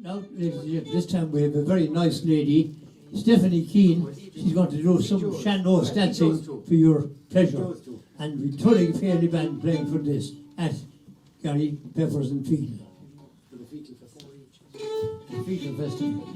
Now, ladies and gentlemen, this time we have a very nice lady, Stephanie Keane. She's going to do some Shandos dancing for your pleasure. And we're Tulling Fairley Band playing for this at Gary Peppers and Field. For the Fetal Festival. The Fetal Festival.